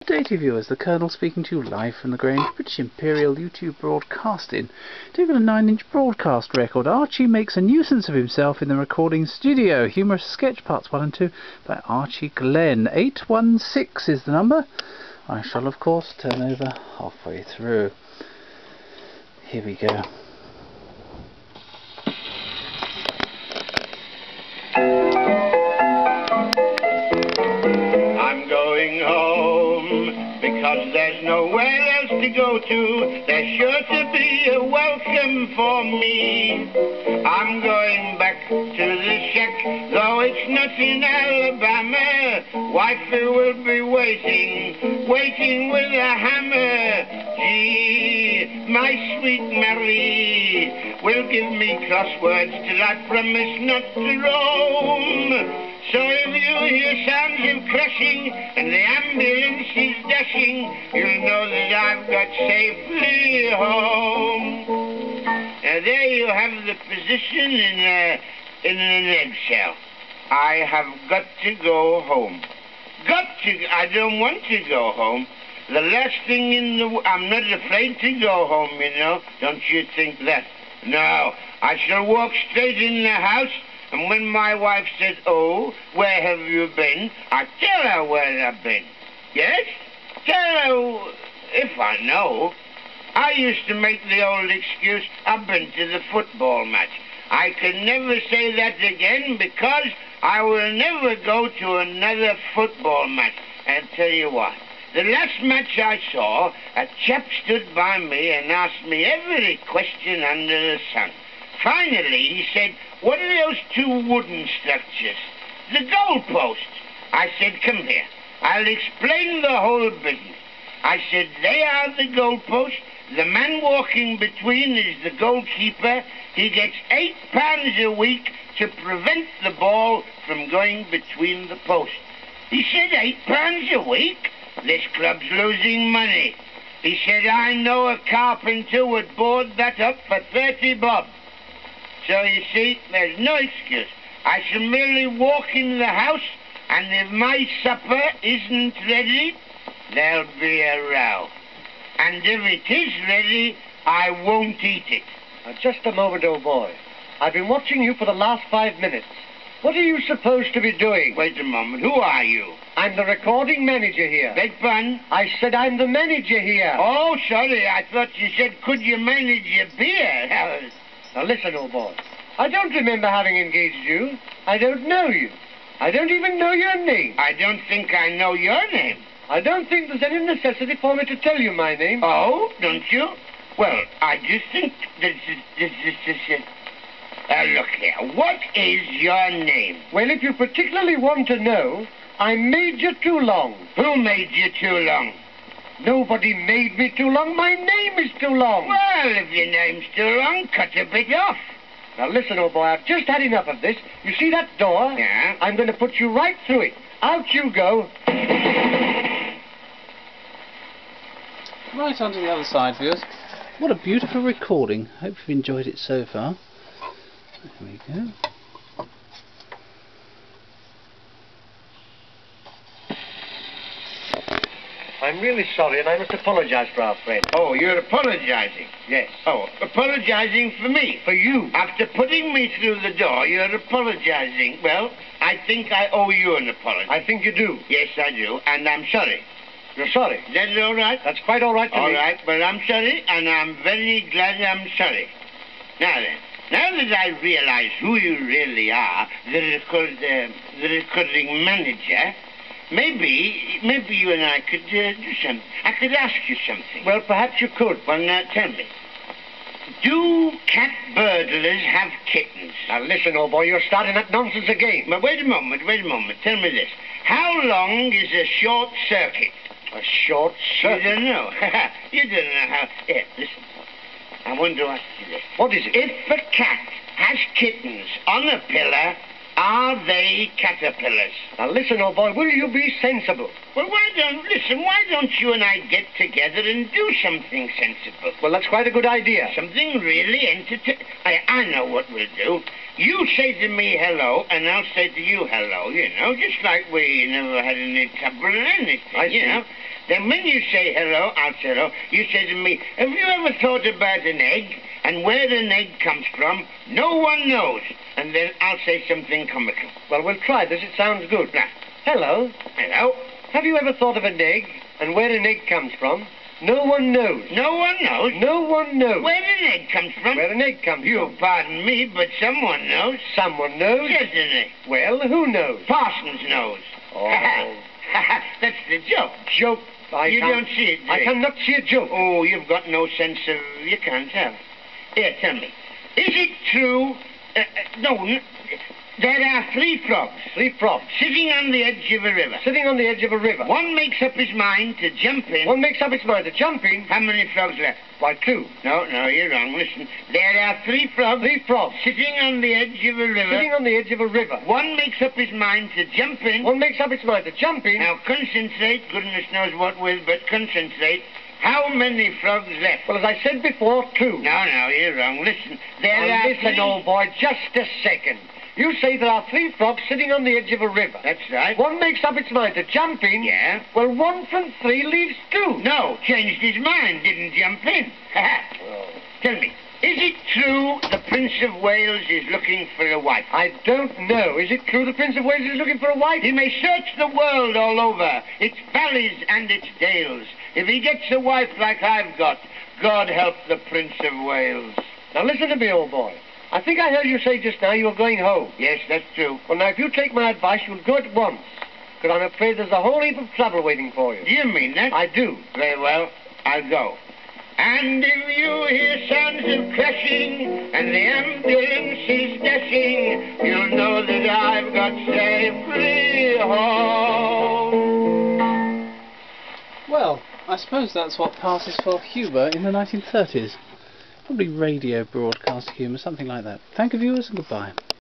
Good day to you viewers, the Colonel speaking to you live from the Grange, British Imperial YouTube Broadcasting. Taking a 9-inch broadcast record, Archie makes a nuisance of himself in the recording studio. Humorous sketch parts 1 and 2 by Archie Glenn. 816 is the number. I shall of course turn over halfway through. Here we go. Because there's nowhere else to go to, there's sure to be a welcome for me. I'm going back to the shack, though it's not in Alabama. Wifey will be waiting with a hammer. Gee, my sweet Mary will give me crosswords till I promise not to roam. So if you hear sounds of crashing and the ambulance is dashing, you'll know that I've got safely home. Now there you have the position in an eggshell. I have got to go home. I don't want to go home. The last thing I'm not afraid to go home, you know. Don't you think that? No, I shall walk straight in the house. And when my wife says, "Oh, where have you been?" I tell her where I've been. Yes? Tell her if I know. I used to make the old excuse, "I've been to the football match." I can never say that again because I will never go to another football match. And tell you what, the last match I saw, a chap stood by me and asked me every question under the sun. Finally, he said, "What are those two wooden structures?" "The goalposts." I said, "Come here. I'll explain the whole business." I said, "They are the goalposts. The man walking between is the goalkeeper. He gets £8 a week to prevent the ball from going between the posts." He said, £8 a week? This club's losing money. He said, "I know a carpenter would board that up for 30 bob. So you see, there's no excuse. I shall merely walk in the house, and if my supper isn't ready, there'll be a row. And if it is ready, I won't eat it. Now, just a moment, old boy. I've been watching you for the last 5 minutes. What are you supposed to be doing? Wait a moment. Who are you? I'm the recording manager here. Beg pardon? I said I'm the manager here. Oh, sorry. I thought you said, "Could you manage your beer?" Now listen, old boy. I don't remember having engaged you. I don't know you. I don't even know your name. I don't think I know your name. I don't think there's any necessity for me to tell you my name. Oh, don't you? Well, I just think this is it. Look here. What is your name? Well, if you particularly want to know, I made you too long. Who made you too long? Nobody made me too long. My name is too long. Well, if your name's too long, cut a bit off. Now listen, old boy, I've just had enough of this. You see that door? Yeah? I'm going to put you right through it. Out you go. Right onto the other side, viewers. What a beautiful recording. Hope you've enjoyed it so far. There we go. I'm really sorry, and I must apologize for our friend. Oh, you're apologizing? Yes. Oh, apologizing for me? For you. After putting me through the door, you're apologizing. Well, I think I owe you an apology. I think you do. Yes, I do, and I'm sorry. You're sorry? That's all right? That's quite all right to me. All right, but I'm sorry, and I'm very glad I'm sorry. Now then, now that I realize who you really are, the recording manager, maybe you and I could do something. I could ask you something. Well, perhaps you could. Well, now, tell me. Do cat burglars have kittens? Now, listen, old boy, you're starting that nonsense again. But wait a moment. Tell me this. How long is a short circuit? A short circuit? You don't know. You don't know how... Here, listen. I want to ask you this. What is it? If a cat has kittens on a pillar, are they caterpillars? Now, listen, old boy, will you be sensible? Well, why don't you and I get together and do something sensible? Well, that's quite a good idea. Something really entertaining. I know what we'll do. You say to me hello, and I'll say to you hello, you know, just like we never had any trouble or anything, you know. Then when you say hello, I'll say hello. You say to me, have you ever thought about an egg and where an egg comes from? No one knows. And then I'll say something comical. Well, we'll try this. It sounds good. Now, hello. hello. Have you ever thought of an egg and where an egg comes from? No one knows. No one knows? No one knows. Where an egg comes from? Where an egg comes from. You pardon me, but someone knows. Someone knows? Certainly. Well, who knows? Parsons knows. Oh. That's the joke. Joke. You don't see it, do I you? cannot see a joke. Oh, you've got no sense of... You can't tell. Here, tell me. Is it true... there are 3 frogs. 3 frogs. Sitting on the edge of a river. Sitting on the edge of a river. One makes up his mind to jump in. One makes up his mind to jump in. How many frogs left? Why, 2. No, you're wrong. Listen. There are 3 frogs. 3 frogs. Sitting on the edge of a river. Sitting on the edge of a river. One makes up his mind to jump in. One makes up his mind to jump in. Now, concentrate. Goodness knows what with, but concentrate. How many frogs left? Well, as I said before, 2. No, you're wrong. Listen. Listen, old boy, just a second. You say there are 3 frogs sitting on the edge of a river. That's right. One makes up its mind to jump in. Yeah. Well, 1 from 3 leaves 2. No, changed his mind, didn't jump in. Oh. Tell me, is it true the Prince of Wales is looking for a wife? I don't know. Is it true the Prince of Wales is looking for a wife? He may search the world all over, its valleys and its dales. If he gets a wife like I've got, God help the Prince of Wales. Now listen to me, old boy. I think I heard you say just now you were going home. Yes, that's true. Well, now, if you take my advice, you'll go at once. Because I'm afraid there's a whole heap of trouble waiting for you. Do you mean that? I do. Very well, I'll go. And if you hear sounds of crashing and the ambulance is dashing, you'll know that I've got safely home. Well, I suppose that's what passes for humour in the 1930s. Probably radio broadcast humour, something like that. Thank you, viewers, and goodbye.